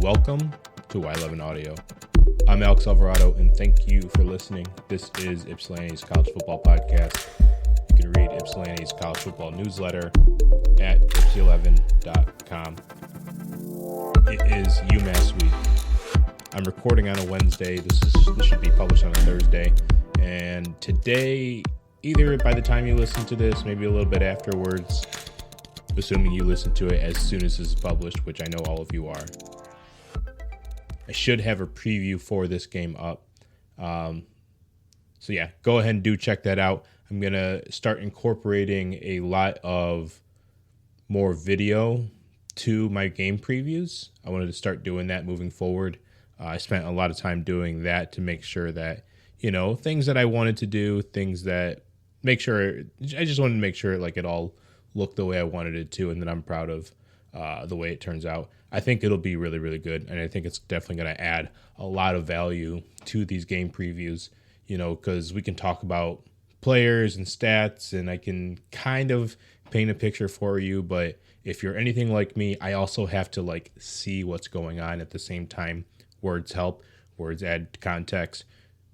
Welcome to Y11 Audio. I'm Alex Alvarado, and thank you for listening. This is Ypsilanti's College Football Podcast. You can read Ypsilanti's College Football newsletter at y11.com. It is UMass week. I'm recording on a Wednesday. This should be published on a Thursday. And today, either by the time you listen to this, maybe a little bit afterwards, assuming you listen to it as soon as this is published, which I know all of you are, I should have a preview for this game up. So yeah, go ahead and do check that out. I'm going to start incorporating a lot of more video to my game previews. I wanted to start doing that moving forward. I spent a lot of time doing that to make sure that, things that I wanted to do, I just wanted to make sure like it all looked the way I wanted it to, and that I'm proud of the way it turns out. I think it'll be really, really good, and I think it's definitely going to add a lot of value to these game previews, because we can talk about players and stats, and I can kind of paint a picture for you, but if you're anything like me, I also have to see what's going on at the same time. Words help, words add context,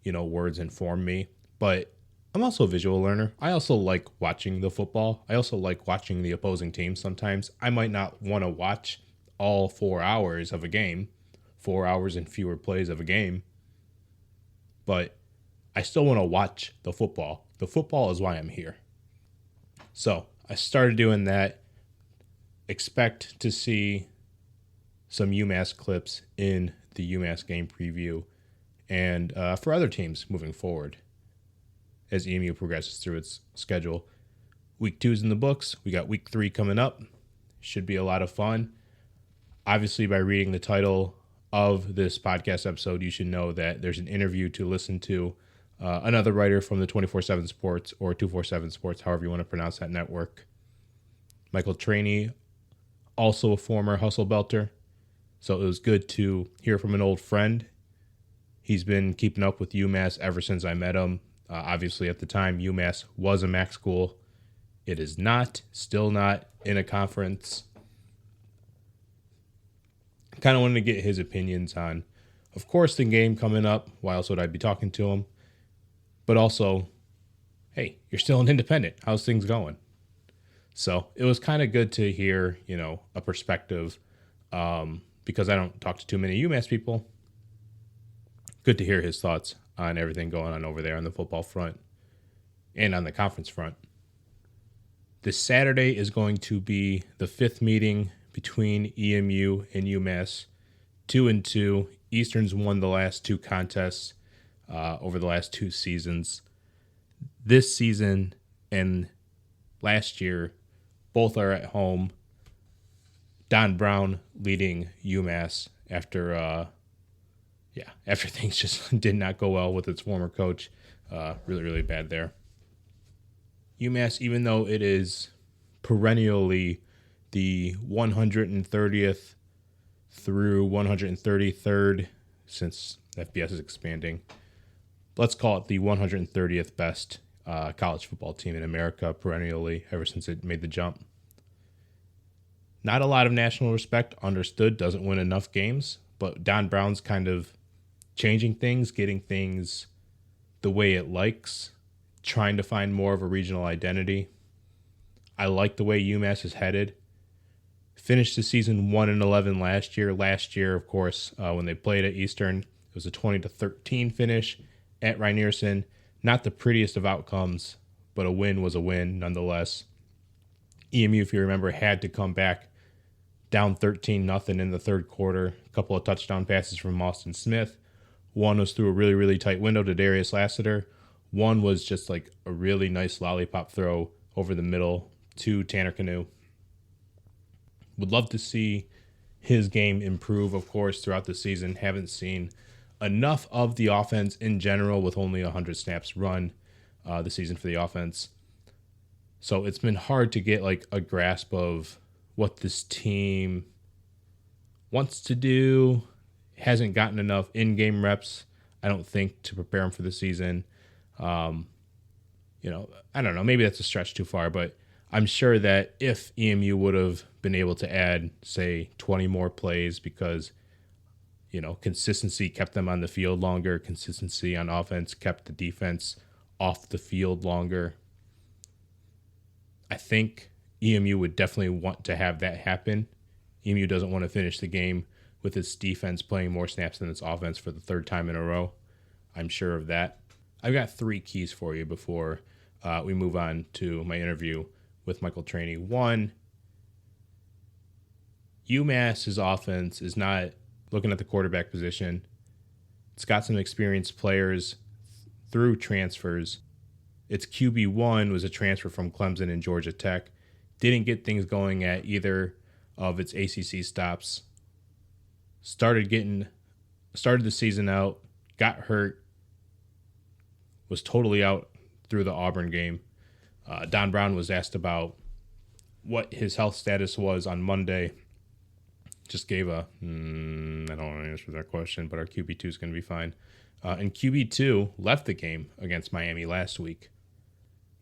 words inform me, but I'm also a visual learner. I also like watching the football. I also like watching the opposing team sometimes. I might not want to watch all 4 hours of a game, 4 hours and fewer plays of a game, but I still want to watch the football. The football is why I'm here. So I started doing that. Expect to see some UMass clips in the UMass game preview and for other teams moving forward as EMU progresses through its schedule. Week 2's in the books. We got week 3 coming up. Should be a lot of fun. Obviously, by reading the title of this podcast episode, you should know that there's an interview to listen to. Another writer from the 247sports or 247sports, however you want to pronounce that network. Michael Traini, also a former hustle belter. So it was good to hear from an old friend. He's been keeping up with UMass ever since I met him. Obviously, at the time, UMass was a MAC school. It is not, still not in a conference. Kind of wanted to get his opinions on, of course, the game coming up. Why else would I be talking to him? But also, hey, you're still an independent. How's things going? So it was kind of good to hear, a perspective, because I don't talk to too many UMass people. Good to hear his thoughts on everything going on over there on the football front and on the conference front. This Saturday is going to be the 5th meeting between EMU and UMass, 2-2. Eastern's won the last 2 contests over the last 2 seasons. This season and last year, both are at home. Don Brown leading UMass after things just did not go well with its former coach. Really, really bad there. UMass, even though it is perennially the 130th through 133rd, since FBS is expanding, let's call it the 130th best college football team in America perennially ever since it made the jump. Not a lot of national respect, understood, doesn't win enough games, but Don Brown's kind of changing things, getting things the way it likes, trying to find more of a regional identity. I like the way UMass is headed. Finished the season 1-11 last year. Last year, of course, when they played at Eastern, it was a 20-13 finish at Rynearson. Not the prettiest of outcomes, but a win was a win nonetheless. EMU, if you remember, had to come back down 13-0 in the third quarter. A couple of touchdown passes from Austin Smith. One was through a really, really tight window to Darius Lassiter. One was just a really nice lollipop throw over the middle to Tanner Canoe. Would love to see his game improve, of course, throughout the season. Haven't seen enough of the offense in general with only 100 snaps run the season for the offense. So it's been hard to get a grasp of what this team wants to do. Hasn't gotten enough in-game reps, I don't think, to prepare him for the season. I don't know. Maybe that's a stretch too far, but I'm sure that if EMU would have been able to add, say, 20 more plays, because Consistency kept them on the field longer. Consistency on offense kept the defense off the field longer. I think EMU would definitely want to have that happen. EMU doesn't want to finish the game with its defense playing more snaps than its offense for the third time in a row. I'm sure of that. I've got 3 keys for you before we move on to my interview with Michael Traini. 1, UMass's offense is not looking at the quarterback position. It's got some experienced players through transfers. Its QB1 was a transfer from Clemson and Georgia Tech. Didn't get things going at either of its ACC stops. Started the season out, got hurt, was totally out through the Auburn game. Don Brown was asked about what his health status was on Monday. Just gave I don't want to answer that question, but our QB2 is going to be fine. And QB2 left the game against Miami last week.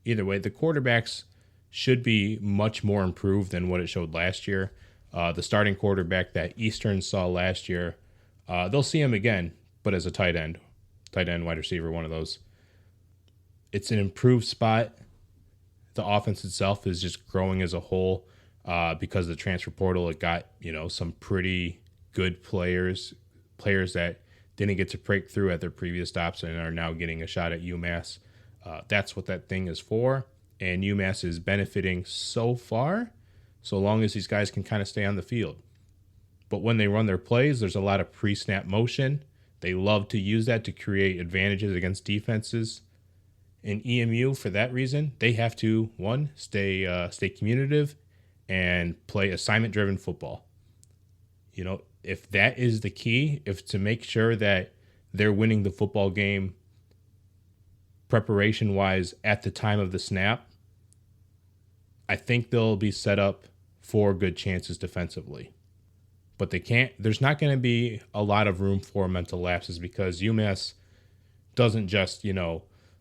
Either way, the quarterbacks should be much more improved than what it showed last year. The starting quarterback that Eastern saw last year, they'll see him again, but as a tight end, wide receiver, one of those. It's an improved spot. The offense itself is just growing as a whole because of the transfer portal. It got, some pretty good players that didn't get to break through at their previous stops and are now getting a shot at UMass. That's what that thing is for. And UMass is benefiting so far, so long as these guys can kind of stay on the field. But when they run their plays, there's a lot of pre-snap motion. They love to use that to create advantages against defenses. In EMU, for that reason, they have to, 1, stay communicative and play assignment-driven football. If that is the key, if to make sure that they're winning the football game preparation-wise at the time of the snap, I think they'll be set up for good chances defensively. But there's not going to be a lot of room for mental lapses because UMass doesn't just,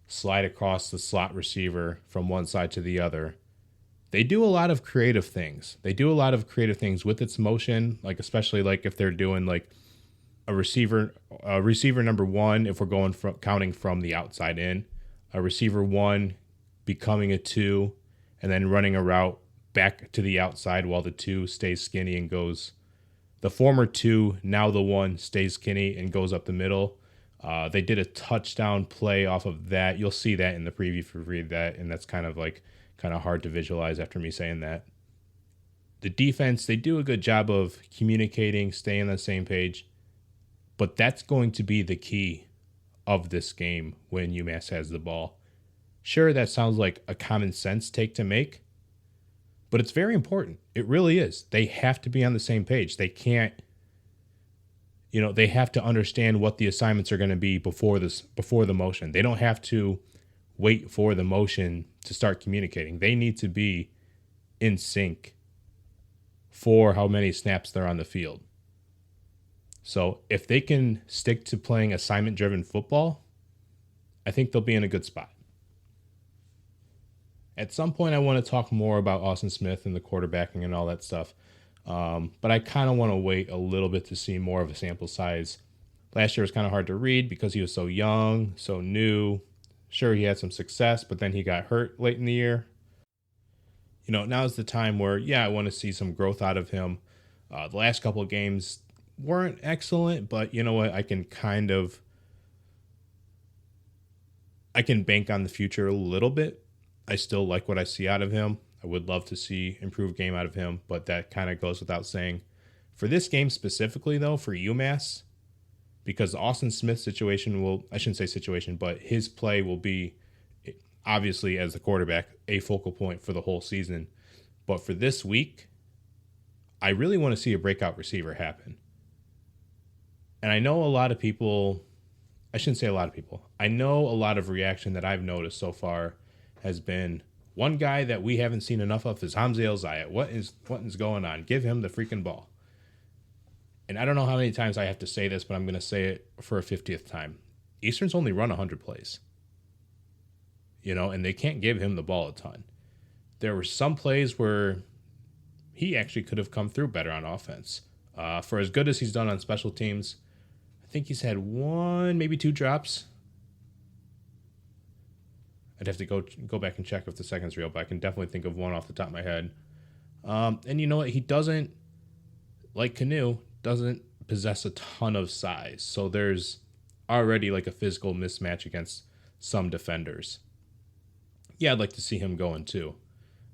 slide across the slot receiver from one side to the other. They do a lot of creative things. They do a lot of creative things with its motion, especially if they're doing a receiver number 1, if we're going from counting from the outside in, a receiver 1 becoming a 2, and then running a route back to the outside while the 2 stays skinny and goes. The former 2, now the 1 stays skinny and goes up the middle. They did a touchdown play off of that. You'll see that in the preview if you read that, and that's kind of hard to visualize after me saying that. The defense, they do a good job of communicating, staying on the same page, but that's going to be the key of this game when UMass has the ball. Sure, that sounds like a common sense take to make, but it's very important. It really is. They have to be on the same page. They can't, they have to understand what the assignments are going to be before the motion. They don't have to wait for the motion to start communicating. They need to be in sync for how many snaps they're on the field. So if they can stick to playing assignment-driven football, I think they'll be in a good spot. At some point, I want to talk more about Austin Smith and the quarterbacking and all that stuff. But I kind of want to wait a little bit to see more of a sample size. Last year was kind of hard to read because he was so young, so new. Sure, he had some success, but then he got hurt late in the year. Now's the time where, I want to see some growth out of him. The last couple of games weren't excellent, but you know what? I can bank on the future a little bit. I still like what I see out of him. I would love to see improved game out of him, but that kind of goes without saying. For this game specifically, though, for UMass, because the Austin Smith situation I shouldn't say situation, but his play will be, obviously, as the quarterback, a focal point for the whole season. But for this week, I really want to see a breakout receiver happen. And I know a lot of people, I shouldn't say a lot of people, I know a lot of reaction that I've noticed so far has been, one guy that we haven't seen enough of is Hamza El-Zayat. What is going on? Give him the freaking ball. And I don't know how many times I have to say this, but I'm going to say it for a 50th time. Eastern's only run 100 plays. And they can't give him the ball a ton. There were some plays where he actually could have come through better on offense. For as good as he's done on special teams, think he's had one, maybe two drops. I'd have to go back and check if the second's real, but I can definitely think of one off the top of my head. And you know what? He doesn't, like Canoe, doesn't possess a ton of size. So there's already like a physical mismatch against some defenders. Yeah, I'd like to see him going too.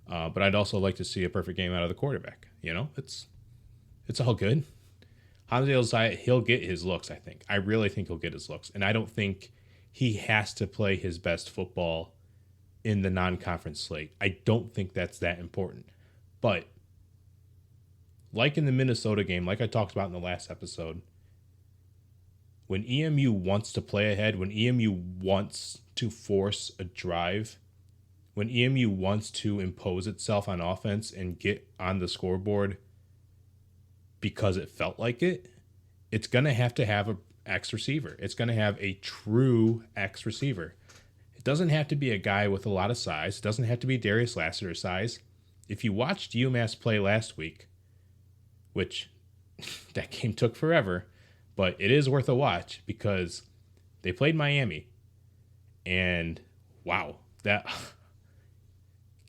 But I'd also like to see a perfect game out of the quarterback. You know, it's all good. Hamza El-Zayat, he'll get his looks, I think. I really think he'll get his looks. And I don't think he has to play his best football in the non-conference slate. I don't think that's that important. But like in the Minnesota game, like I talked about in the last episode, when EMU wants to play ahead, when EMU wants to force a drive, when EMU wants to impose itself on offense and get on the scoreboard because it felt like it, it's going to have an X receiver. It's going to have a true X receiver. It doesn't have to be a guy with a lot of size. It doesn't have to be Darius Lassiter size. If you watched UMass play last week, which that game took forever, but it is worth a watch because they played Miami. And wow, that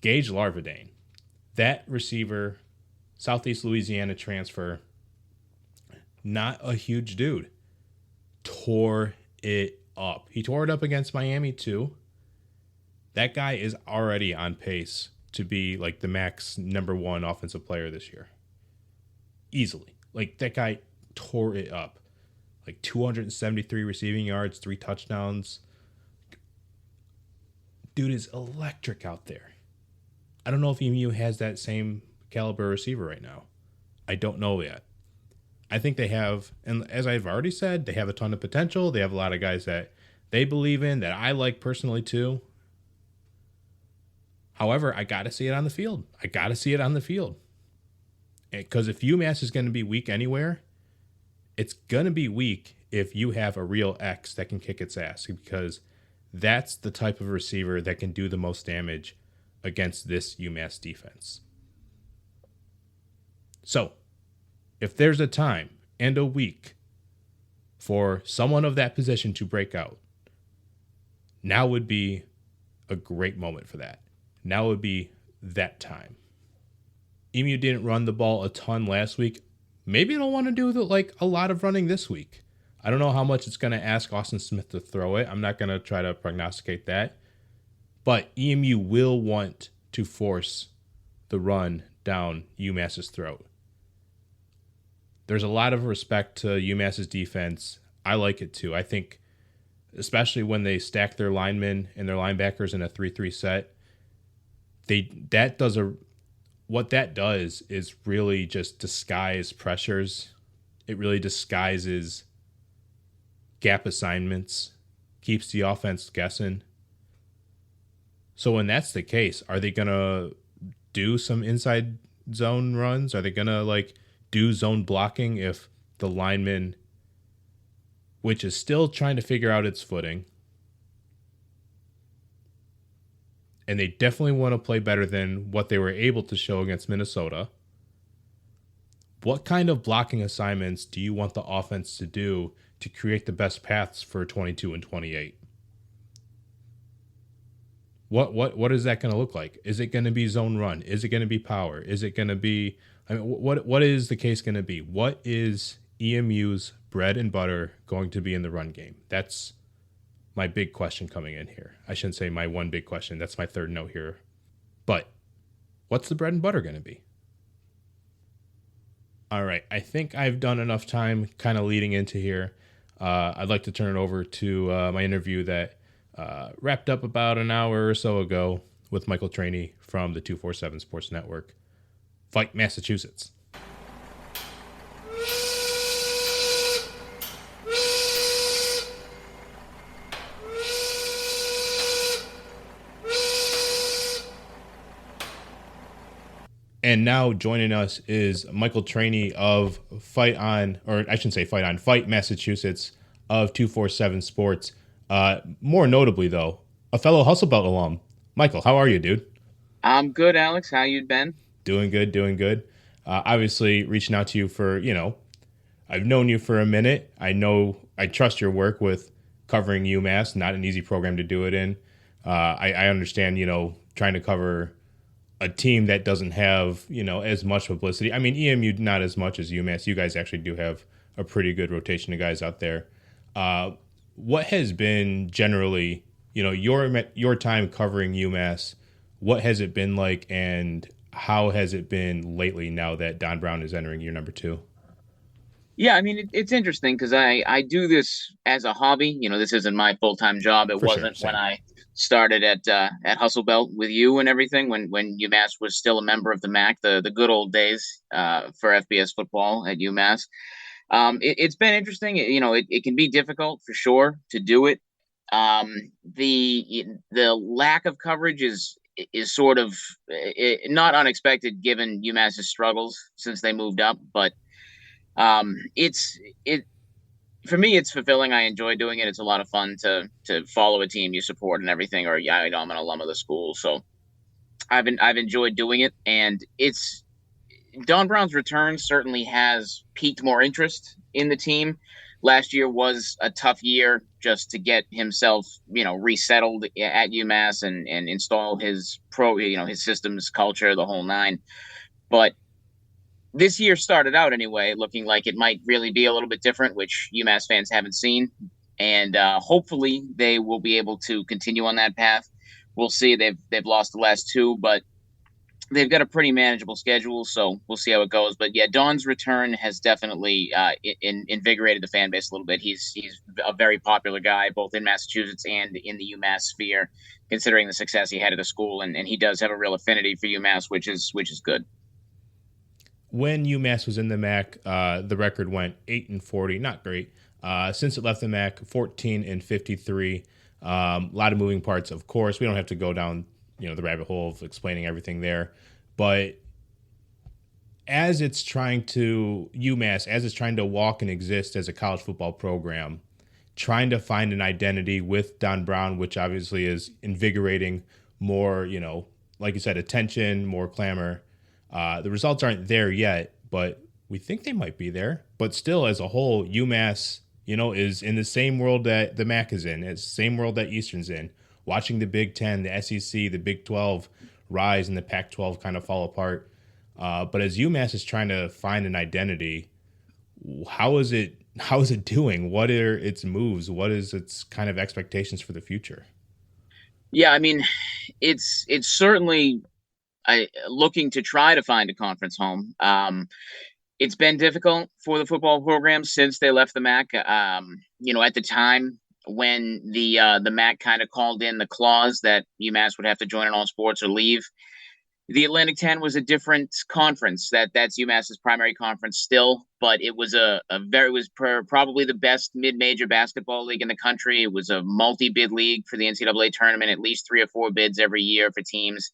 Gage Larvadane, that receiver, Southeast Louisiana transfer, not a huge dude, tore it up. He tore it up against Miami too. That guy is already on pace to be like the max number one offensive player this year. Easily. Like that guy tore it up. Like 273 receiving yards, 3 touchdowns. Dude is electric out there. I don't know if EMU has that same caliber receiver right now. I don't know yet. I think they have, and as I've already said, they have a ton of potential. They have a lot of guys that they believe in, that I like personally too. However, I got to see it on the field. Because if UMass is going to be weak anywhere, it's going to be weak if you have a real X that can kick its ass, because that's the type of receiver that can do the most damage against this UMass defense. So, if there's a time and a week for someone of that position to break out, now would be a great moment for that. Now would be that time. EMU didn't run the ball a ton last week. Maybe they'll want to do a lot of running this week. I don't know how much it's going to ask Austin Smith to throw it. I'm not going to try to prognosticate that. But EMU will want to force the run down UMass's throat. There's a lot of respect to UMass's defense. I like it too. I think, especially when they stack their linemen and their linebackers in a 3-3 set, what that does is really just disguise pressures. It really disguises gap assignments, keeps the offense guessing. So when that's the case, are they going to do some inside zone runs? Are they going to do zone blocking if the lineman, which is still trying to figure out its footing, and they definitely want to play better than what they were able to show against Minnesota, what kind of blocking assignments do you want the offense to do to create the best paths for 22 and 28? What is that going to look like? Is it going to be zone run? Is it going to be power? Is it going to be, what is the case going to be? What is EMU's bread and butter going to be in the run game? That's my big question coming in here. I shouldn't say my one big question. That's my third note here. But what's the bread and butter going to be? All right. I think I've done enough time kind of leading into here. I'd like to turn it over to my interview that wrapped up about an hour or so ago with Michael Traini from the 247 Sports Network. Fight Massachusetts. And now joining us is Michael Traini of Fight Massachusetts of 247 Sports. More notably, though, a fellow Hustle Belt alum. Michael, how are you, dude? I'm good, Alex. How you been? Doing good. Obviously, reaching out to you for, I've known you for a minute. I trust your work with covering UMass. Not an easy program to do it in. I understand, trying to cover a team that doesn't have, as much publicity. I mean, EMU not as much as UMass. You guys actually do have a pretty good rotation of guys out there. What has been generally, your time covering UMass? What has it been like, and how has it been lately now that Don Brown is entering year number two? Yeah, I mean it's interesting because I do this as a hobby. This isn't my full-time job. It For sure, wasn't when same. I started at Hustle Belt with you and everything. When UMass was still a member of the MAC, the good old days for FBS football at UMass. It's been interesting. It can be difficult for sure to do it. The lack of coverage is sort of not unexpected given UMass's struggles since they moved up, but it for me it's fulfilling. I enjoy doing it. It's a lot of fun to follow a team you support and everything. Or yeah, I'm an alum of the school, so I've enjoyed doing it. And it's Don Brown's return certainly has piqued more interest in the team. Last year was a tough year just to get himself, resettled at UMass and install his his systems, culture, the whole nine. But this year started out anyway, looking like it might really be a little bit different, which UMass fans haven't seen. And hopefully they will be able to continue on that path. We'll see. They've lost the last two, but they've got a pretty manageable schedule, so we'll see how it goes. But yeah, Don's return has definitely invigorated the fan base a little bit. He's a very popular guy both in Massachusetts and in the UMass sphere, considering the success he had at the school, and he does have a real affinity for UMass, which is good. When UMass was in the MAC, the record went 8-40, not great. Since it left the MAC, 14-53. A lot of moving parts, of course. We don't have to go down, the rabbit hole of explaining everything there. But as it's trying to UMass, as it's trying to walk and exist as a college football program, trying to find an identity with Don Brown, which obviously is invigorating more, like you said, attention, more clamor. The results aren't there yet, but we think they might be there. But still, as a whole, UMass, is in the same world that the MAC is in. It's the same world that Eastern's in. Watching the Big Ten, the SEC, the Big 12 rise and the Pac 12 kind of fall apart. But as UMass is trying to find an identity, how is it? How is it doing? What are its moves? What is its kind of expectations for the future? Yeah, I mean, it's certainly looking to try to find a conference home. It's been difficult for the football program since they left the MAC. At the time when the MAC kind of called in the clause that UMass would have to join in all sports or leave, the Atlantic 10 was a different conference. That's UMass's primary conference still, but it was probably the best mid-major basketball league in the country. It was a multi-bid league for the NCAA tournament, at least 3 or 4 bids every year for teams.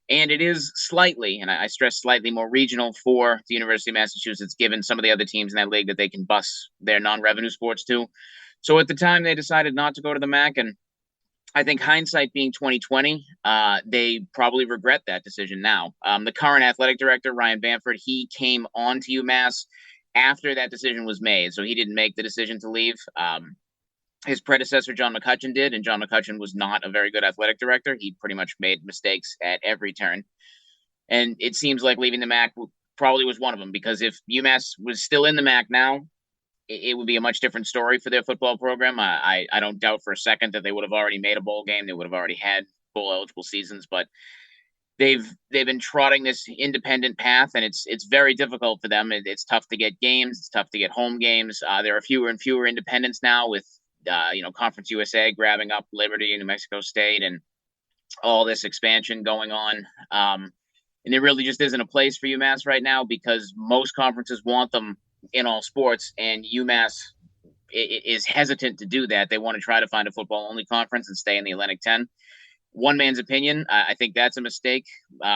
And it is slightly, and I stress slightly, more regional for the University of Massachusetts, given some of the other teams in that league that they can bus their non-revenue sports to. So at the time, they decided not to go to the MAC, and I think hindsight being 2020, they probably regret that decision now. The current athletic director, Ryan Bamford, he came on to UMass after that decision was made, so he didn't make the decision to leave. His predecessor, John McCutcheon, did, and John McCutcheon was not a very good athletic director. He pretty much made mistakes at every turn. And it seems like leaving the MAC probably was one of them, because if UMass was still in the MAC now, it would be a much different story for their football program. I don't doubt for a second that they would have already made a bowl game. They would have already had bowl eligible seasons, but they've been trotting this independent path, and it's very difficult for them. It's tough to get games. It's tough to get home games. There are fewer and fewer independents now with Conference USA grabbing up Liberty and New Mexico State and all this expansion going on. And there really just isn't a place for UMass right now because most conferences want them in all sports, and UMass is hesitant to do that. They want to try to find a football only conference and stay in the Atlantic 10. One man's opinion, I think that's a mistake.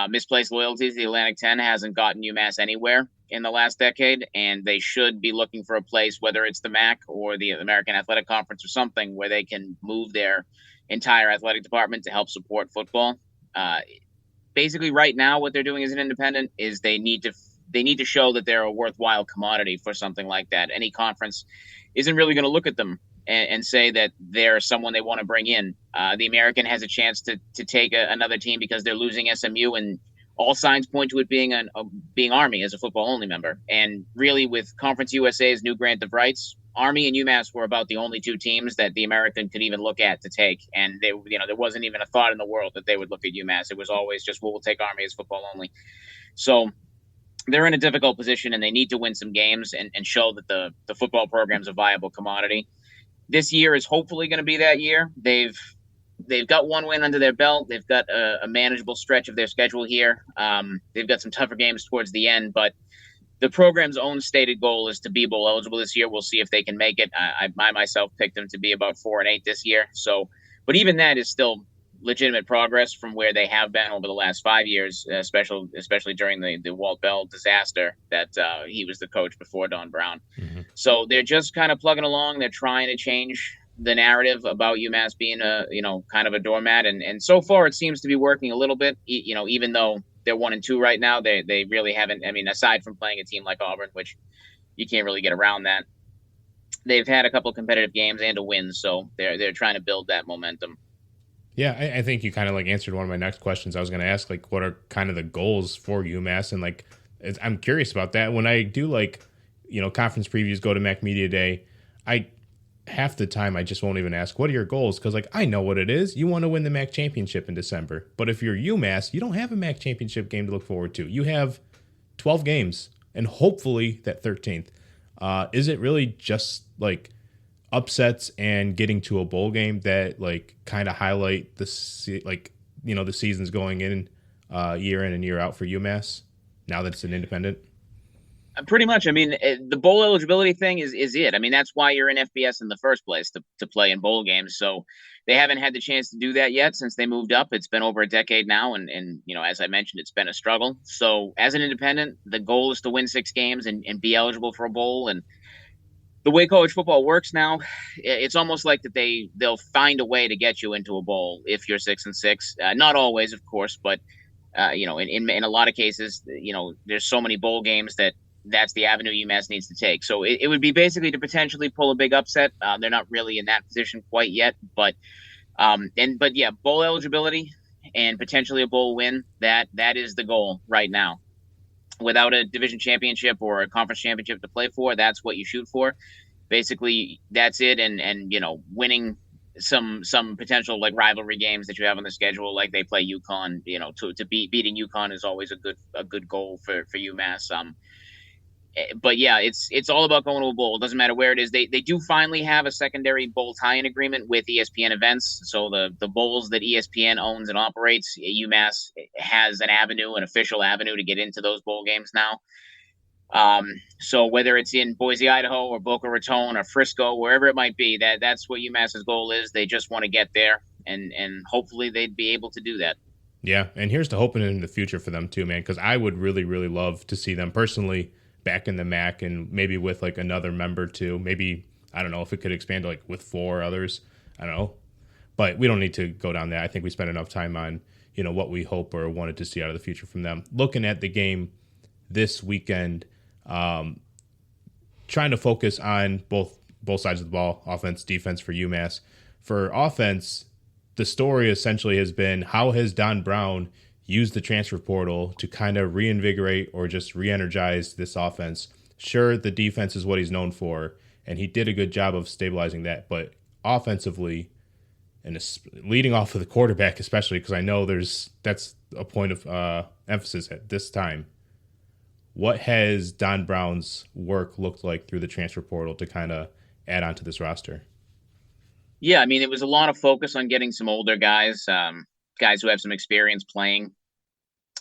Misplaced loyalties. The Atlantic 10 hasn't gotten UMass anywhere in the last decade, and they should be looking for a place, whether it's the MAC or the American Athletic Conference or something, where they can move their entire athletic department to help support football. Basically, right now, what they're doing as an independent is they need to they need to show that they're a worthwhile commodity for something like that. Any conference isn't really going to look at them and say that they're someone they want to bring in. The American has a chance to take another team because they're losing SMU, and all signs point to it being Army as a football only member. And really, with Conference USA's new grant of rights, Army and UMass were about the only two teams that the American could even look at to take. And there wasn't even a thought in the world that they would look at UMass. It was always just, well, we'll take Army as football only. So they're in a difficult position, and they need to win some games and show that the football program's a viable commodity. This year is hopefully going to be that year. They've got one win under their belt. They've got a manageable stretch of their schedule here. They've got some tougher games towards the end, but the program's own stated goal is to be bowl eligible this year. We'll see if they can make it. I myself picked them to be about 4-8 this year. So, but even that is still legitimate progress from where they have been over the last 5 years, especially during the Walt Bell disaster that he was the coach before Don Brown. Mm-hmm. So they're just kind of plugging along. They're trying to change the narrative about UMass being kind of a doormat, and so far it seems to be working a little bit. Even though they're 1-2 right now, they really haven't. I mean, aside from playing a team like Auburn, which you can't really get around that, they've had a couple of competitive games and a win, so they're trying to build that momentum. Yeah, I think you kind of answered one of my next questions. I was going to ask what are kind of the goals for UMass, and I'm curious about that. When I do conference previews, go to Mac Media Day, half the time I just won't even ask, what are your goals? Because I know what it is. You want to win the MAC championship in December. But if you're UMass, you don't have a MAC championship game to look forward to. You have 12 games and hopefully that 13th. Is it really just upsets and getting to a bowl game that kind of highlight the seasons going in year in and year out for UMass now that it's an independent? Pretty much. I mean, the bowl eligibility thing is it. I mean, that's why you're in FBS in the first place, to play in bowl games. So they haven't had the chance to do that yet since they moved up. It's been over a decade now. And as I mentioned, it's been a struggle. So as an independent, the goal is to win 6 games and be eligible for a bowl. And the way college football works now, it's almost like that they'll find a way to get you into a bowl if you're 6-6. Not always, of course, but in a lot of cases, there's so many bowl games that's the avenue UMass needs to take. So it would be basically to potentially pull a big upset. They're not really in that position quite yet, but bowl eligibility and potentially a bowl win, that is the goal right now. Without a division championship or a conference championship to play for, that's what you shoot for. Basically, that's it. And winning some potential rivalry games that you have on the schedule, like they play UConn. Beating UConn is always a good goal for UMass. But yeah, it's all about going to a bowl. It doesn't matter where it is. They do finally have a secondary bowl tie-in agreement with ESPN events. So the bowls that ESPN owns and operates, UMass has an official avenue to get into those bowl games now. So whether it's in Boise, Idaho, or Boca Raton, or Frisco, wherever it might be, that's what UMass's goal is. They just want to get there, and hopefully they'd be able to do that. Yeah, and here's to hoping in the future for them too, man, because I would really, really love to see them personally back in the MAC, and maybe with another member too. Maybe, I don't know if it could expand to with 4 others. I don't know, but we don't need to go down that. I think we spent enough time on what we hope or wanted to see out of the future from them. Looking at the game this weekend, trying to focus on both sides of the ball, offense, defense for UMass. For offense, the story essentially has been, how has Don Brown use the transfer portal to kind of reinvigorate or just re-energize this offense? Sure, the defense is what he's known for, and he did a good job of stabilizing that. But offensively, and leading off of the quarterback especially, because I know that's a point of emphasis at this time. What has Don Brown's work looked like through the transfer portal to kind of add on to this roster? Yeah, I mean, it was a lot of focus on getting some older guys, guys who have some experience playing.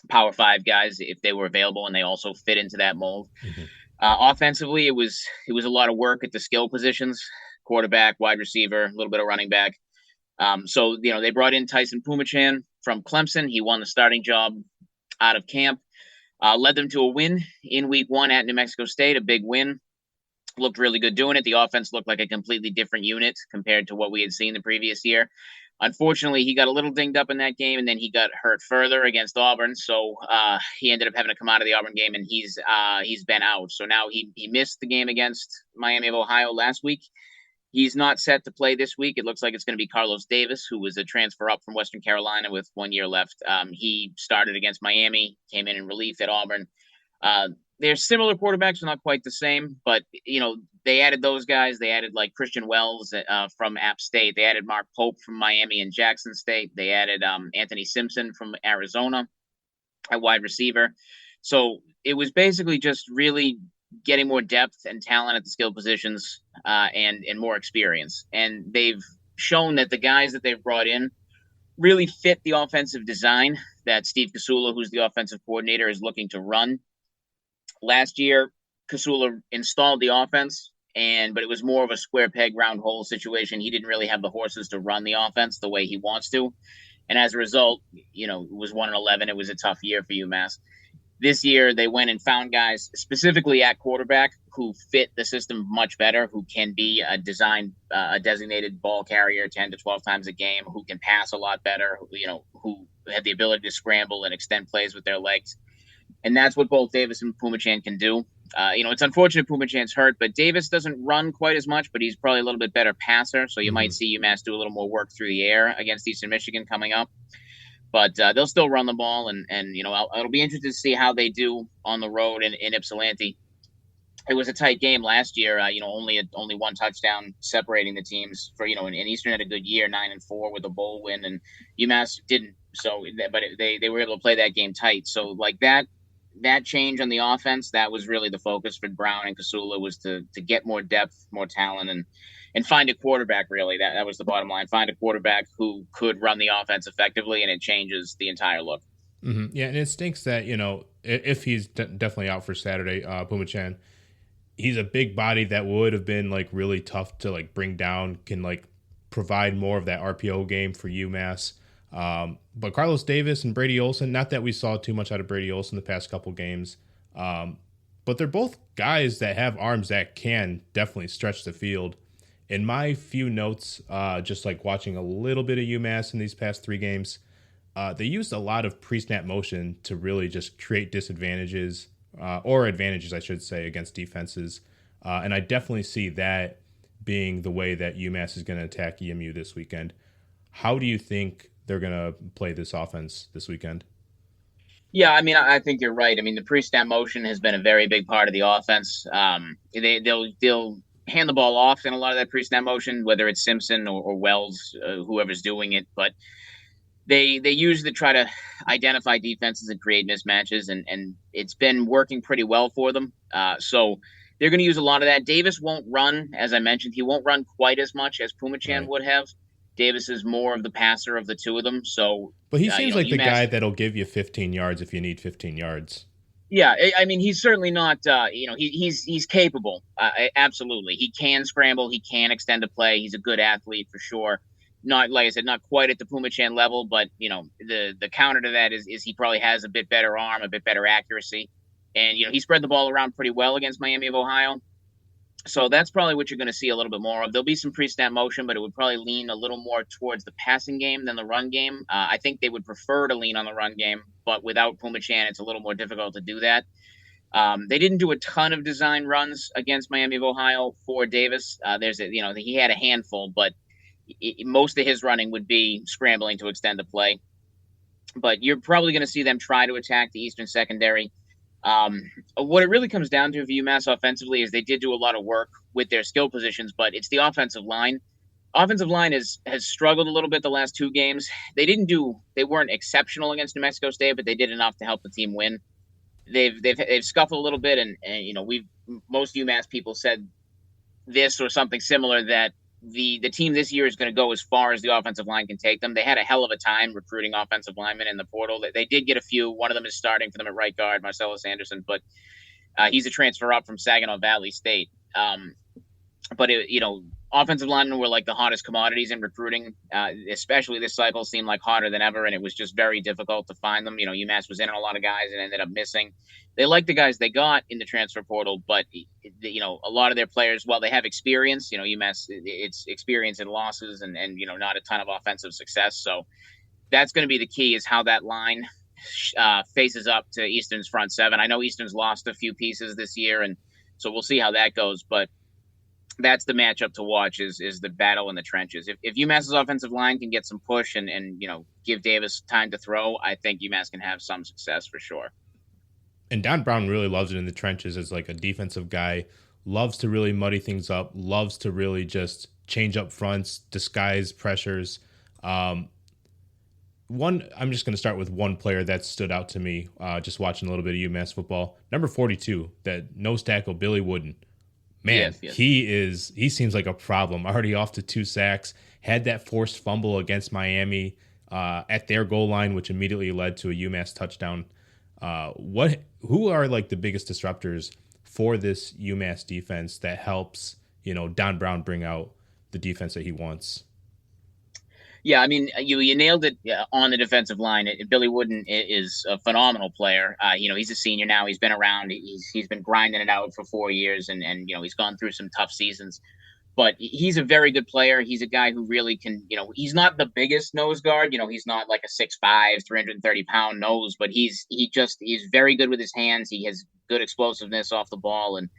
Power 5 guys, if they were available, and they also fit into that mold. Mm-hmm. Offensively, it was a lot of work at the skill positions: quarterback, wide receiver, a little bit of running back. So they brought in Tyson Pumachan from Clemson. He won the starting job out of camp. Led them to a win in week 1 at New Mexico State, a big win. Looked really good doing it. The offense looked like a completely different unit compared to what we had seen the previous year. Unfortunately, he got a little dinged up in that game, and then he got hurt further against Auburn. So he ended up having to come out of the Auburn game, and he's been out. So now he missed the game against Miami of Ohio last week. He's not set to play this week. It looks like it's going to be Carlos Davis, who was a transfer up from Western Carolina with 1 year left. He started against Miami, came in relief at Auburn. They're similar quarterbacks, not quite the same, but they added those guys. They added like Christian Wells from App State. They added Mark Pope from Miami and Jackson State. They added Anthony Simpson from Arizona at wide receiver. So it was basically just really getting more depth and talent at the skill positions and more experience. And they've shown that the guys that they've brought in really fit the offensive design that Steve Casula, who's the offensive coordinator, is looking to run. Last year, Casula installed the offense, but it was more of a square peg, round hole situation. He didn't really have the horses to run the offense the way he wants to. And as a result, it was 1-11. It was a tough year for UMass. This year, they went and found guys specifically at quarterback who fit the system much better, who can be a designated ball carrier 10 to 12 times a game, who can pass a lot better, who have the ability to scramble and extend plays with their legs. And that's what both Davis and Pumachan can do. It's unfortunate Pumachan's hurt, but Davis doesn't run quite as much, but he's probably a little bit better passer. So you might see UMass do a little more work through the air against Eastern Michigan coming up. But they'll still run the ball, and it'll be interesting to see how they do on the road in Ypsilanti. It was a tight game last year. Only one touchdown separating the teams. And Eastern had a good year, 9-4 with a bowl win, and UMass didn't. So, but they were able to play that game tight. So like that change on the offense, that was really the focus for Brown and Casula, was to get more depth, more talent, and find a quarterback. Really, that was the bottom line. Find a quarterback who could run the offense effectively, and it changes the entire look. Mm-hmm. Yeah, and it stinks that if he's definitely out for Saturday, Pumachan, he's a big body that would have been like really tough to like bring down. Can like provide more of that RPO game for UMass. But Carlos Davis and Brady Olson, not that we saw too much out of Brady Olson the past couple games, but they're both guys that have arms that can definitely stretch the field. In my few notes, just like watching a little bit of UMass in these past 3 games, they used a lot of pre-snap motion to really just create disadvantages, or advantages, I should say, against defenses. And I definitely see that being the way that UMass is going to attack EMU this weekend. How do you think they're going to play this offense this weekend? Yeah, I think you're right. The pre-snap motion has been a very big part of the offense. They'll hand the ball off in a lot of that pre-snap motion, whether it's Simpson or Wells, whoever's doing it. But they usually try to identify defenses and create mismatches, and it's been working pretty well for them. So they're going to use a lot of that. Davis won't run, as I mentioned. He won't run quite as much as Pumachan would have. Davis is more of the passer of the two of them. So, but he seems like the guy that'll give you 15 yards if you need 15 yards. Yeah, he's certainly not. He's capable. Absolutely, he can scramble. He can extend a play. He's a good athlete for sure. Not, like I said, not quite at the Pumachan level, but the counter to that is he probably has a bit better arm, a bit better accuracy, and he spread the ball around pretty well against Miami of Ohio. So that's probably what you're going to see a little bit more of. There'll be some pre-snap motion, but it would probably lean a little more towards the passing game than the run game. I think they would prefer to lean on the run game, but without Pumachan, it's a little more difficult to do that. They didn't do a ton of design runs against Miami of Ohio for Davis. He had a handful, but most of his running would be scrambling to extend the play. But you're probably going to see them try to attack the Eastern secondary. What it really comes down to for UMass offensively is they did do a lot of work with their skill positions, but it's the offensive line. Offensive line has struggled a little bit the last 2 games. They weren't exceptional against New Mexico State, but they did enough to help the team win. They've scuffled a little bit, and most UMass people said this or something similar, that the team this year is going to go as far as the offensive line can take them. They had a hell of a time recruiting offensive linemen in the portal. They did get a few. One of them is starting for them at right guard, Marcellus Anderson, but he's a transfer up from Saginaw Valley State. But offensive linemen were like the hottest commodities in recruiting, especially this cycle seemed like hotter than ever, and it was just very difficult to find them. UMass was in on a lot of guys and ended up missing. They like the guys they got in the transfer portal, but a lot of their players, while they have experience, UMass, it's experience in losses and not a ton of offensive success. So that's going to be the key, is how that line faces up to Eastern's front seven. I know Eastern's lost a few pieces this year, and so we'll see how that goes, but that's the matchup to watch, is the battle in the trenches. If UMass's offensive line can get some push and give Davis time to throw, I think UMass can have some success for sure. And Don Brown really loves it in the trenches as like a defensive guy, loves to really muddy things up, loves to really just change up fronts, disguise pressures. I'm just going to start with one player that stood out to me, just watching a little bit of UMass football. Number 42, that nose tackle, Billy Wooden. Man, yes. He seems like a problem. Already off to 2 sacks, had that forced fumble against Miami at their goal line, which immediately led to a UMass touchdown. Who are like the biggest disruptors for this UMass defense that helps, Don Brown bring out the defense that he wants? Yeah, I mean, you nailed it on the defensive line. Billy Wooden is a phenomenal player. He's a senior now. He's been around. He's been grinding it out for 4 years, and he's gone through some tough seasons. But he's a very good player. He's a guy who really can, he's not the biggest nose guard. He's not like a 6'5", 330-pound nose, but he's very good with his hands. He has good explosiveness off the ball, and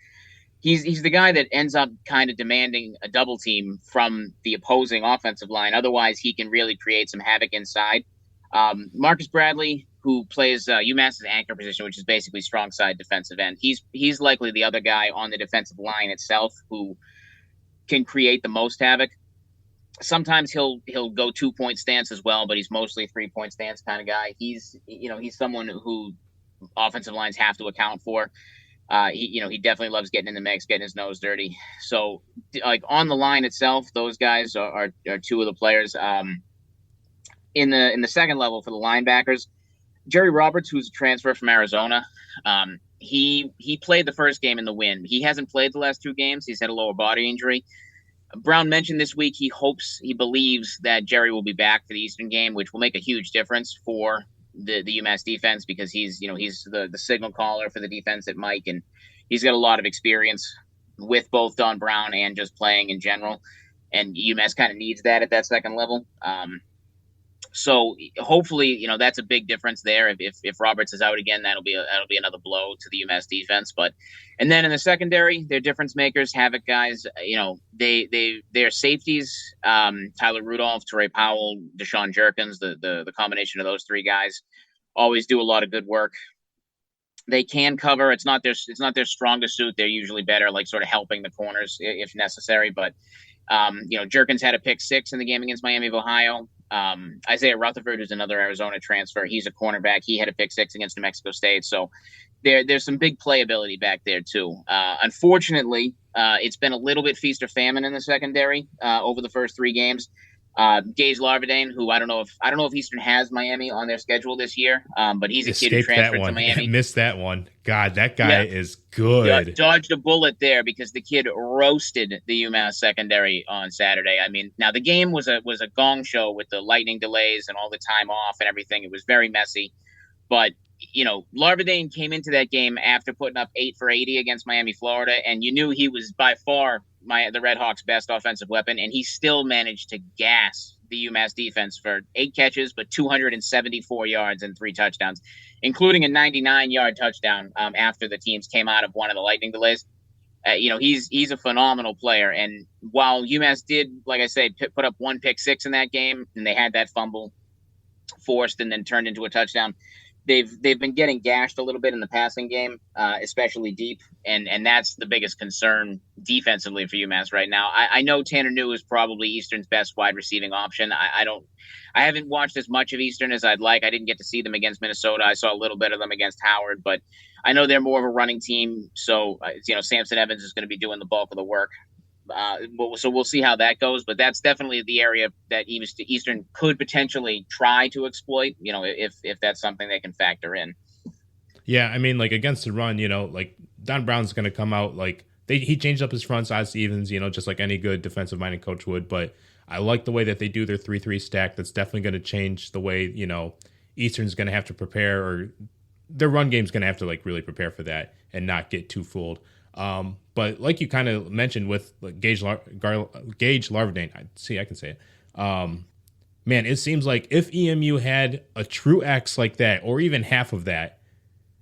he's the guy that ends up kind of demanding a double team from the opposing offensive line. Otherwise, he can really create some havoc inside. Marcus Bradley, who plays UMass's anchor position, which is basically strong side defensive end, he's likely the other guy on the defensive line itself who can create the most havoc. Sometimes he'll go 2-point stance as well, but he's mostly 3-point stance kind of guy. He's someone who offensive lines have to account for. He definitely loves getting in the mix, getting his nose dirty. So, like on the line itself, those guys are two of the players. In the second level for the linebackers, Jerry Roberts, who's a transfer from Arizona, he played the first game in the win. He hasn't played the last 2 games. He's had a lower body injury. Brown mentioned this week he believes that Jerry will be back for the Eastern game, which will make a huge difference for the UMass defense, because he's the signal caller for the defense at Mike, and he's got a lot of experience with both Don Brown and just playing in general, and UMass kind of needs that at that second level. So hopefully, that's a big difference there. If Roberts is out again, that'll be another blow to the UMass defense. And then in the secondary, they're difference makers, havoc guys. They're safeties. Tyler Rudolph, Teray Powell, Deshaun Jerkins, the combination of those 3 guys always do a lot of good work. They can cover. It's not their strongest suit. They're usually better, like sort of helping the corners if necessary. But Jerkins had a pick 6 in the game against Miami of Ohio. Isaiah Rutherford, who's another Arizona transfer, he's a cornerback. He had a pick 6 against New Mexico State. So there's some big playability back there too. Unfortunately, it's been a little bit feast or famine in the secondary over the first 3 games. Gage Larvadain, who I don't know if Eastern has Miami on their schedule this year, but he's a kid who transferred to Miami. Missed that one. God, that guy is good. Dodged a bullet there, because the kid roasted the UMass secondary on Saturday. I mean, now the game was a gong show with the lightning delays and all the time off and everything. It was very messy, but Larvadain came into that game after putting up 8 for 80 against Miami, Florida, and you knew he was by far the Red Hawks' best offensive weapon, and he still managed to gas the UMass defense for 8 catches, but 274 yards and 3 touchdowns, including a 99-yard touchdown after the teams came out of one of the lightning delays. He's a phenomenal player, and while UMass did, like I said, put up 1 pick 6 in that game, and they had that fumble forced and then turned into a touchdown, they've been getting gashed a little bit in the passing game, especially deep, and that's the biggest concern defensively for UMass right now. I know Tanner New is probably Eastern's best wide receiving option. I haven't watched as much of Eastern as I'd like. I didn't get to see them against Minnesota. I saw a little bit of them against Howard, but I know they're more of a running team. So Samson Evans is going to be doing the bulk of the work. So we'll see how that goes, but that's definitely the area that Eastern could potentially try to exploit, if that's something they can factor in. Yeah, I mean, like against the run, like Don Brown's going to come out like he changed up his fronts, odds to evens, just like any good defensive minded coach would. But I like the way that they do their 3-3 stack. That's definitely going to change the way, Eastern's going to have to prepare, or their run game's going to have to like really prepare for that and not get too fooled. But like you kind of mentioned with like Gage Larvadain, I can say it. Man, it seems like if EMU had a true X like that, or even half of that,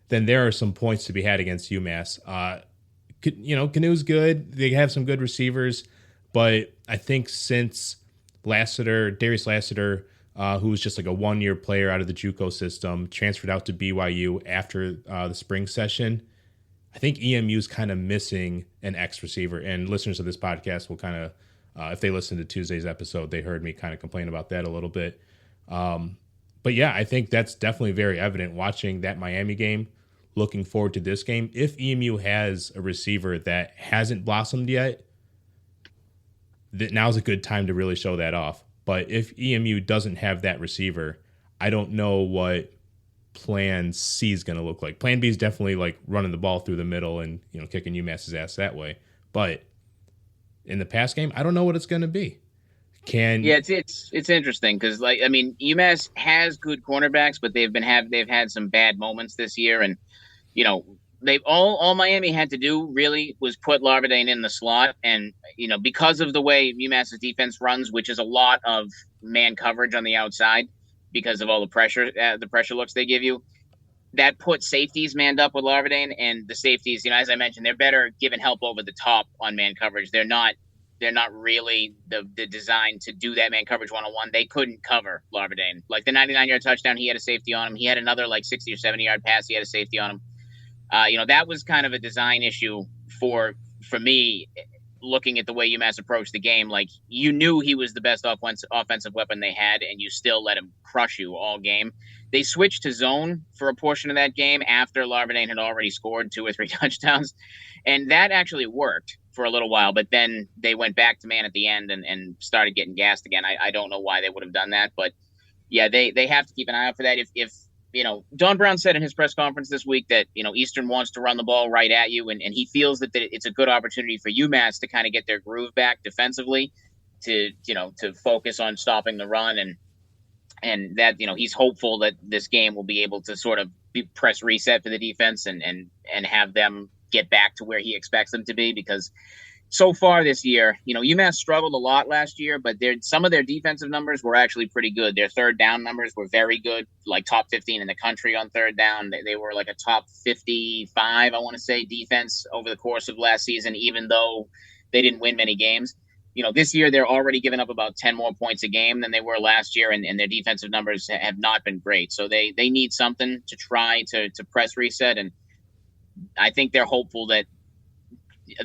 then there are some points to be had against UMass. Canu's good. They have some good receivers, but I think since Darius Lassiter, who was just like a 1-year player out of the JUCO system, transferred out to BYU after the spring session, I think EMU's kind of missing an X receiver. And listeners of this podcast will kind of, if they listened to Tuesday's episode, they heard me kind of complain about that a little bit. But yeah, I think that's definitely very evident watching that Miami game. Looking forward to this game. If EMU has a receiver that hasn't blossomed yet, now's a good time to really show that off. But if EMU doesn't have that receiver, I don't know what plan C is going to look like. Plan B is definitely like running the ball through the middle and kicking UMass's ass that way. But in the pass game, I don't know what it's going to be. It's interesting because UMass has good cornerbacks, but they've had some bad moments this year, and they've all Miami had to do really was put Larvadain in the slot, and because of the way UMass's defense runs, which is a lot of man coverage on the outside because of all the pressure looks they give you, that puts safeties manned up with Larvadain, and the safeties, as I mentioned, they're better giving help over the top on man coverage. They're not really the design to do that man coverage one-on-one. They couldn't cover Larvadain. Like the 99-yard touchdown, he had a safety on him. He had another like 60 or 70-yard pass. He had a safety on him. That was kind of a design issue for me, looking at the way UMass approached the game. Like, you knew he was the best offensive weapon they had, and you still let him crush you all game. They switched to zone for a portion of that game after Larvadain had already scored 2 or 3 touchdowns, and that actually worked for a little while, but then they went back to man at the end and started getting gassed again. I don't know why they would have done that, but yeah, they have to keep an eye out for that. If Don Brown said in his press conference this week that, Eastern wants to run the ball right at you, and he feels that it's a good opportunity for UMass to kind of get their groove back defensively, to focus on stopping the run, and that, he's hopeful that this game will be able to sort of press reset for the defense and have them get back to where he expects them to be, because so far this year, UMass struggled a lot last year, but some of their defensive numbers were actually pretty good. Their third down numbers were very good, like top 15 in the country on third down. They were like a top 55, I want to say, defense over the course of last season, even though they didn't win many games. This year they're already giving up about 10 more points a game than they were last year, and their defensive numbers have not been great. So they need something to try to press reset, and I think they're hopeful that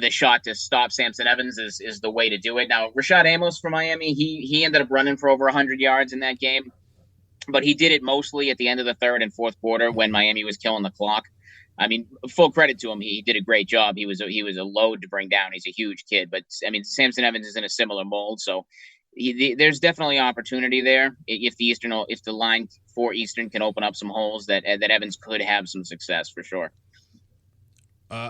the shot to stop Samson Evans is the way to do it. Now, Rashad Amos from Miami, he ended up running for over 100 yards in that game, but he did it mostly at the end of the third and fourth quarter when Miami was killing the clock. I mean, full credit to him. He did a great job. He was a load to bring down. He's a huge kid, but I mean, Samson Evans is in a similar mold, so there's definitely opportunity there if the line for Eastern can open up some holes that Evans could have some success for sure.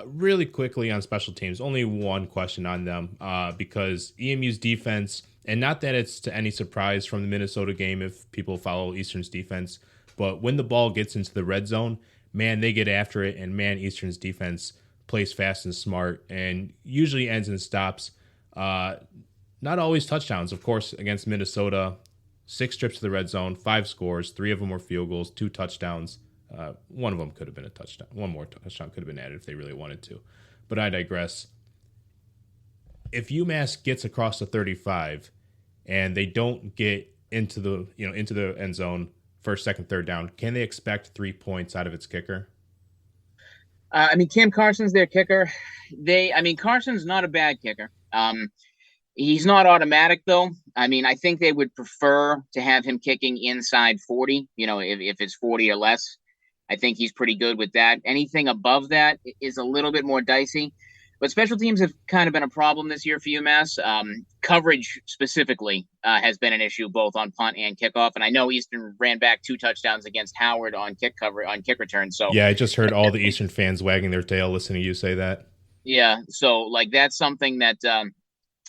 Really quickly on special teams, only one question on them, because EMU's defense, and not that it's to any surprise from the Minnesota game if people follow Eastern's defense, but when the ball gets into the red zone, man, they get after it, and man, Eastern's defense plays fast and smart and usually ends in stops. Not always touchdowns, of course, against Minnesota. 6 trips to the red zone, 5 scores, 3 of them were field goals, 2 touchdowns. One of them could have been a touchdown. One more touchdown could have been added if they really wanted to. But I digress. If UMass gets across the 35 and they don't get into the end zone, first, second, third down, can they expect 3 points out of its kicker? Cam Carson's their kicker. Carson's not a bad kicker. He's not automatic, though. I think they would prefer to have him kicking inside 40, if it's 40 or less. I think he's pretty good with that. Anything above that is a little bit more dicey. But special teams have kind of been a problem this year for UMass. Coverage specifically has been an issue both on punt and kickoff. And I know Eastern ran back 2 touchdowns against Howard on kick return. So yeah, I just heard all the Eastern fans wagging their tail listening to you say that. Yeah. So like that's something that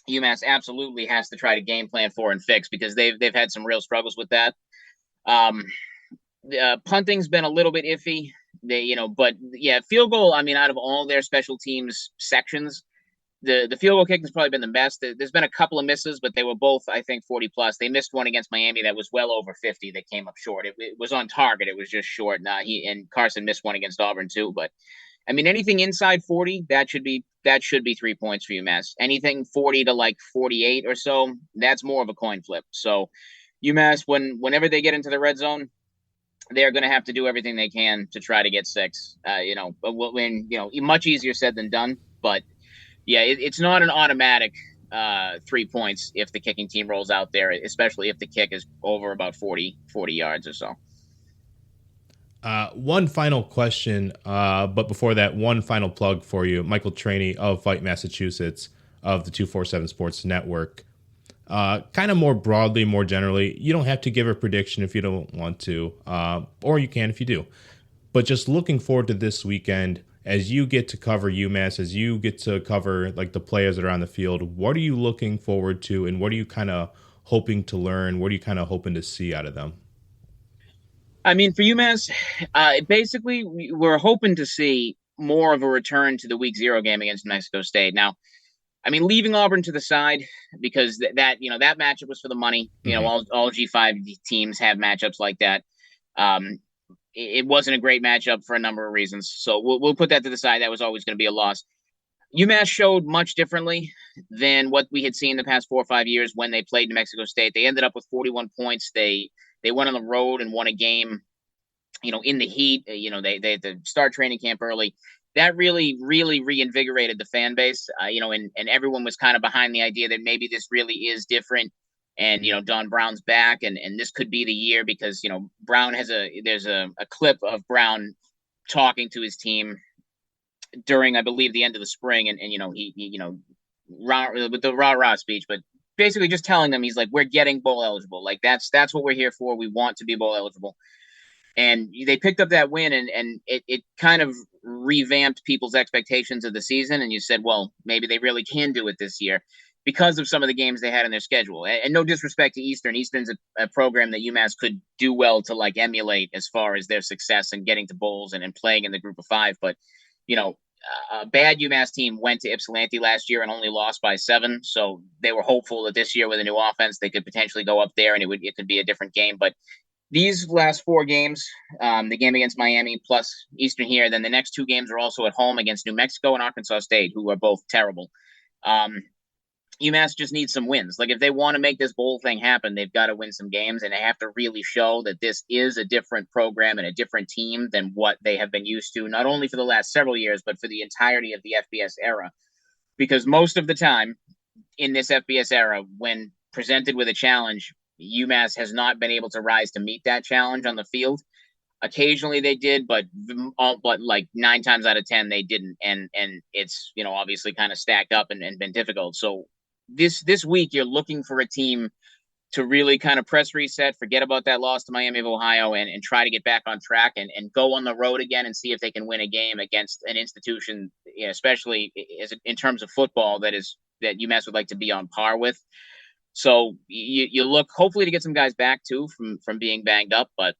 UMass absolutely has to try to game plan for and fix because they've had some real struggles with that. Um, punting's been a little bit iffy. But yeah, field goal. I mean, out of all their special teams sections, the field goal kick has probably been the best. There's been a couple of misses, but they were both, I think, 40 plus. They missed one against Miami that was well over 50 that came up short. It was on target. It was just short. And Carson missed one against Auburn too. But I mean, anything inside 40, that should be 3 points for UMass. Anything 40 to like 48 or so, that's more of a coin flip. So UMass, whenever they get into the red zone, they're going to have to do everything they can to try to get six. But much easier said than done. But yeah, it's not an automatic 3 points if the kicking team rolls out there, especially if the kick is over about 40 yards or so. One final question, but before that, one final plug for you. Michael Traini of Fight Massachusetts of the 247 Sports Network. Kind of more broadly, more generally, you don't have to give a prediction if you don't want to, or you can if you do. But just looking forward to this weekend, as you get to cover UMass, as you get to cover like the players that are on the field, what are you looking forward to, and what are you kind of hoping to learn? What are you kind of hoping to see out of them? I mean, for UMass, basically, we're hoping to see more of a return to the Week 0 game against Mexico State. Now, I mean, leaving Auburn to the side because that matchup was for the money. Mm-hmm. All G5 teams have matchups like that. It wasn't a great matchup for a number of reasons, so we'll put that to the side. That was always going to be a loss. UMass showed much differently than what we had seen the past 4 or 5 years when they played New Mexico State. They ended up with 41 points. They went on the road and won a game, in the heat. They had to start training camp early. That really, really reinvigorated the fan base, and everyone was kind of behind the idea that maybe this really is different. And, Don Brown's back, and this could be the year because, Brown there's a clip of Brown talking to his team during, I believe, the end of the spring. And he with the rah-rah speech, but basically just telling them, he's like, we're getting bowl eligible. Like that's what we're here for. We want to be bowl eligible. And they picked up that win, and it kind of revamped people's expectations of the season. And you said, well, maybe they really can do it this year because of some of the games they had in their schedule. And no disrespect to Eastern. Eastern's a program that UMass could do well to like emulate as far as their success and getting to bowls and playing in the group of five. But, a bad UMass team went to Ypsilanti last year and only lost by 7. So they were hopeful that this year with a new offense, they could potentially go up there and it could be a different game. But these last 4 games, the game against Miami plus Eastern here, then the next 2 games are also at home against New Mexico and Arkansas State, who are both terrible. UMass just needs some wins. Like if they want to make this bowl thing happen, they've got to win some games, and they have to really show that this is a different program and a different team than what they have been used to, not only for the last several years, but for the entirety of the FBS era. Because most of the time in this FBS era, when presented with a challenge, UMass has not been able to rise to meet that challenge on the field. Occasionally they did, but like 9 times out of 10 they didn't, and it's obviously kind of stacked up and been difficult. So this week you're looking for a team to really kind of press reset, forget about that loss to Miami of Ohio, and try to get back on track and go on the road again and see if they can win a game against an institution, especially in terms of football that UMass would like to be on par with. So you look hopefully to get some guys back too from being banged up, but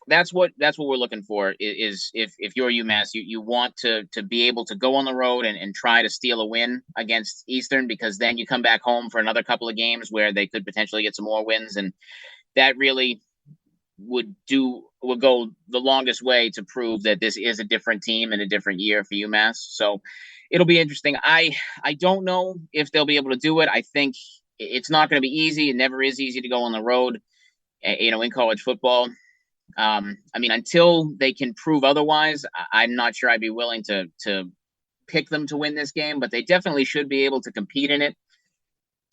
that's what we're looking for is if you're UMass, you want to be able to go on the road and try to steal a win against Eastern, because then you come back home for another couple of games where they could potentially get some more wins, and that really would go the longest way to prove that this is a different team and a different year for UMass. So it'll be interesting. I don't know if they'll be able to do it. I think it's not going to be easy. It never is easy to go on the road, in college football. I mean, until they can prove otherwise, I'm not sure I'd be willing to pick them to win this game, but they definitely should be able to compete in it.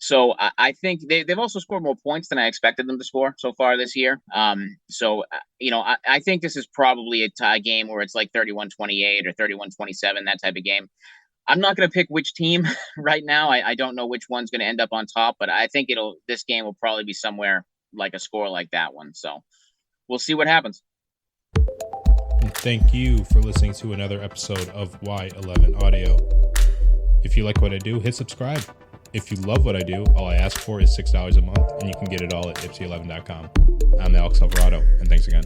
So I think they've also scored more points than I expected them to score so far this year. So I think this is probably a tie game where it's like 31-28 or 31-27, that type of game. I'm not going to pick which team right now. I don't know which one's going to end up on top, but I think this game will probably be somewhere like a score like that one. So we'll see what happens. Thank you for listening to another episode of Y11 Audio. If you like what I do, hit subscribe. If you love what I do, all I ask for is $6 a month, and you can get it all at ipsy11.com. I'm Alex Alvarado, and thanks again.